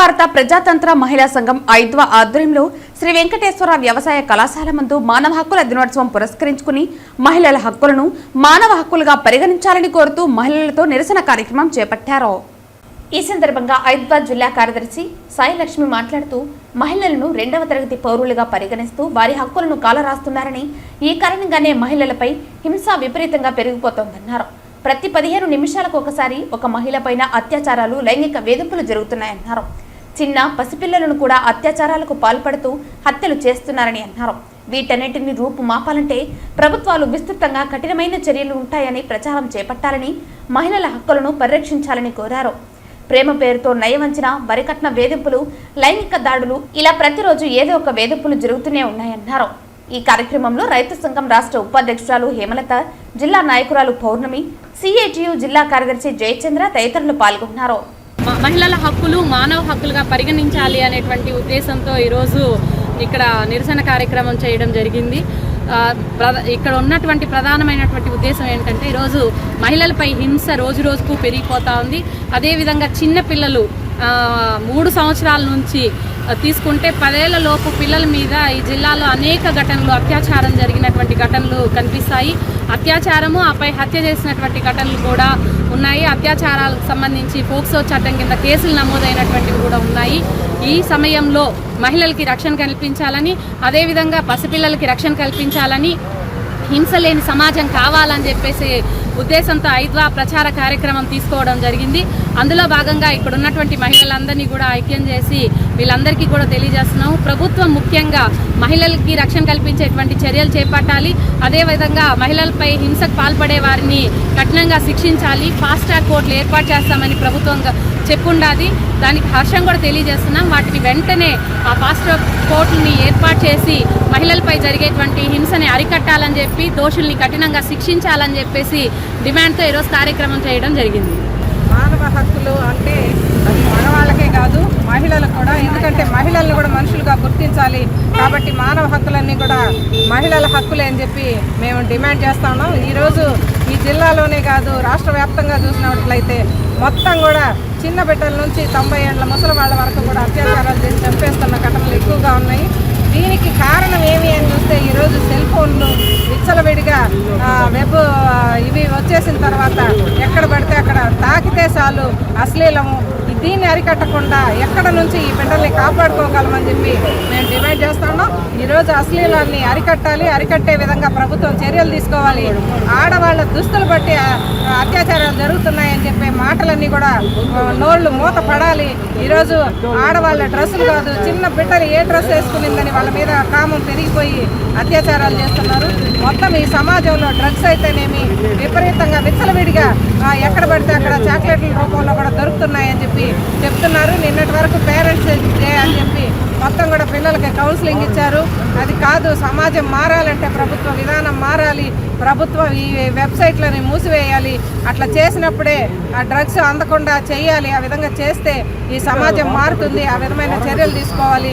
భారత ప్రజాతంత్ర మహిళా సంఘం ఐద్వా ఆధ్వర్యంలో శ్రీ వెంకటేశ్వర వ్యవసాయ కళాశాల ముందు మానవ హక్కుల దినోత్సవం పురస్కరించుకుని మహిళల హక్కులను మానవ హక్కులుగా పరిగణించాలని కోరుతూ మహిళలతో నిరసన కార్యక్రమం చేపట్టారు. ఈ సందర్భంగా ఐద్వా జిల్లా కార్యదర్శి సాయి లక్ష్మి మాట్లాడుతూ మహిళలను 2వ తరగతి పౌరులుగా పరిగణిస్తూ వారి హక్కులను కాలరాస్తున్నారని, ఈ కారణంగానే మహిళలపై హింస విపరీతంగా పెరిగిపోతోందన్నారు. ప్రతి 15 నిమిషాలకు ఒకసారి ఒక మహిళపైన అత్యాచారాలు, లైంగిక వేధింపులు జరుగుతున్నాయన్నారు. చిన్న పసిపిల్లలను కూడా అత్యాచారాలకు పాల్పడుతూ హత్యలు చేస్తున్నారని అన్నారు. వీటన్నిటిని రూపుమాపాలంటే ప్రభుత్వాలు విస్తృతంగా కఠినమైన చర్యలు ఉంటాయని ప్రచారం చేపట్టాలని, మహిళల హక్కులను పరిరక్షించాలని కోరారు. ప్రేమ పేరుతో నయవంచన, వరికట్న వేధింపులు, లైంగిక దాడులు ఇలా ప్రతిరోజు ఏదో ఒక వేధింపులు జరుగుతూనే ఉన్నాయన్నారు. ఈ కార్యక్రమంలో రైతు సంఘం రాష్ట్ర ఉపాధ్యక్షురాలు హేమలత, జిల్లా నాయకురాలు పౌర్ణమి, సిఐటియు జిల్లా కార్యదర్శి జయచంద్ర తదితరులు పాల్గొన్నారు. మహిళల హక్కులు మానవ హక్కులుగా పరిగణించాలి అనేటువంటి ఉద్దేశంతో ఈరోజు ఇక్కడ నిరసన కార్యక్రమం చేయడం జరిగింది. ఇక్కడ ఉన్నటువంటి ప్రధానమైనటువంటి ఉద్దేశం ఏంటంటే, ఈరోజు మహిళలపై హింస రోజు రోజుకు పెరిగిపోతూ ఉంది. అదేవిధంగా చిన్నపిల్లలు 3 సంవత్సరాల నుంచి తీసుకుంటే 10 ఏళ్ల లోపు పిల్లల మీద ఈ జిల్లాలో అనేక ఘటనలు, అత్యాచారం జరిగినటువంటి ఘటనలు కనిపిస్తాయి. అత్యాచారము ఆపై హత్య చేసినటువంటి ఘటనలు కూడా ఉన్నాయి. అత్యాచారాలకు సంబంధించి పోక్సో చట్టం కింద కేసులు నమోదైనటువంటివి కూడా ఉన్నాయి. ఈ సమయంలో మహిళలకి రక్షణ కల్పించాలని, అదేవిధంగా పసిపిల్లలకి రక్షణ కల్పించాలని, హింస లేని సమాజం కావాలని చెప్పేసి ఉద్దేశంతో ఐద్వా ప్రచార కార్యక్రమం తీసుకోవడం జరిగింది. అందులో భాగంగా ఇక్కడ ఉన్నటువంటి మహిళలందరినీ కూడా ఐక్యం చేసి వీళ్ళందరికీ కూడా తెలియజేస్తున్నాము. ప్రభుత్వం ముఖ్యంగా మహిళలకి రక్షణ కల్పించేటువంటి చర్యలు చేపట్టాలి. అదేవిధంగా మహిళలపై హింసకు పాల్పడే వారిని కఠినంగా శిక్షించాలి. ఫాస్ట్ ట్రాక్ కోర్టులు ఏర్పాటు చేస్తామని ప్రభుత్వం చెప్పుండాది. దానికి హర్షం కూడా తెలియజేస్తున్నాం. వాటిని వెంటనే ఆ ఫాస్ట్ ట్రాక్ కోర్టుని ఏర్పాటు చేసి మహిళలపై జరిగేటువంటి హింసని అరికట్టాలని చెప్పి, దోషుల్ని కఠినంగా శిక్షించాలని చెప్పేసి డిమాండ్తో ఈరోజు కార్యక్రమం చేయడం జరిగింది. మానవ హక్కులు అంటే అది మగవాళ్ళకే కాదు, మహిళలకు కూడా. ఎందుకంటే మహిళలను కూడా మనుషులుగా గుర్తించాలి. కాబట్టి మానవ హక్కులన్నీ కూడా మహిళల హక్కులే అని చెప్పి మేము డిమాండ్ చేస్తా ఉన్నాం. ఈరోజు ఈ జిల్లాలోనే కాదు, రాష్ట్ర వ్యాప్తంగా చూసినట్లయితే మొత్తం కూడా చిన్న బిడ్డల నుంచి 90 ఏళ్ల ముసలి వాళ్ళ వరకు కూడా అత్యాచారాలు చేసి చంపేస్తున్న ఘటనలు ఎక్కువగా ఉన్నాయి. దీనికి కారణం ఏమి అని చూస్తే, ఈరోజు సెల్ ఫోన్లు విచ్చలవిడిగా వెబ్ ఇవి వచ్చేసిన తర్వాత ఎక్కడ పడితే అక్కడ తాకితే చాలు అశ్లీలము. దీన్ని అరికట్టకుండా ఎక్కడ నుంచి ఈ బిడ్డల్ని కాపాడుకోగలమని చెప్పి మేము డిమాండ్ చేస్తున్నాం. ఈరోజు అశ్లీలాన్ని అరికట్టాలి. అరికట్టే విధంగా ప్రభుత్వం చర్యలు తీసుకోవాలి. ఆడవాళ్ళ దుస్తులు బట్టి అత్యాచారాలు జరుగుతున్నాయని చెప్పే మాటలన్నీ కూడా నోళ్ళు మూత పడాలి. ఈరోజు ఆడవాళ్ళ డ్రెస్సులు కాదు, చిన్న బిడ్డలు ఏ డ్రెస్ వేసుకునిందని వాళ్ళ మీద కామం పెరిగిపోయి అత్యాచారాలు చేస్తున్నారు. మొత్తం ఈ సమాజంలో డ్రగ్స్ అయితేనేమి విపరీతంగా విచ్చలవిడిగా ఎక్కడ పడితే అక్కడ చాక్లెట్ల రూపంలో కూడా దొరుకుతున్నాయని చెప్పి చెప్తున్నారు. నిన్నటి వరకు పేరెంట్స్ డే అని చెప్పి మొత్తం కూడా పిల్లలకి కౌన్సిలింగ్ ఇచ్చారు. అది కాదు, సమాజం మారాలంటే ప్రభుత్వ విధానం మారాలి. ప్రభుత్వం ఈ వెబ్సైట్లని మూసివేయాలి. అట్లా చేసినప్పుడే ఆ డ్రగ్స్ అందకుండా చేయాలి. ఆ విధంగా చేస్తే ఈ సమాజం మారుతుంది. ఆ విధమైన చర్యలు తీసుకోవాలి.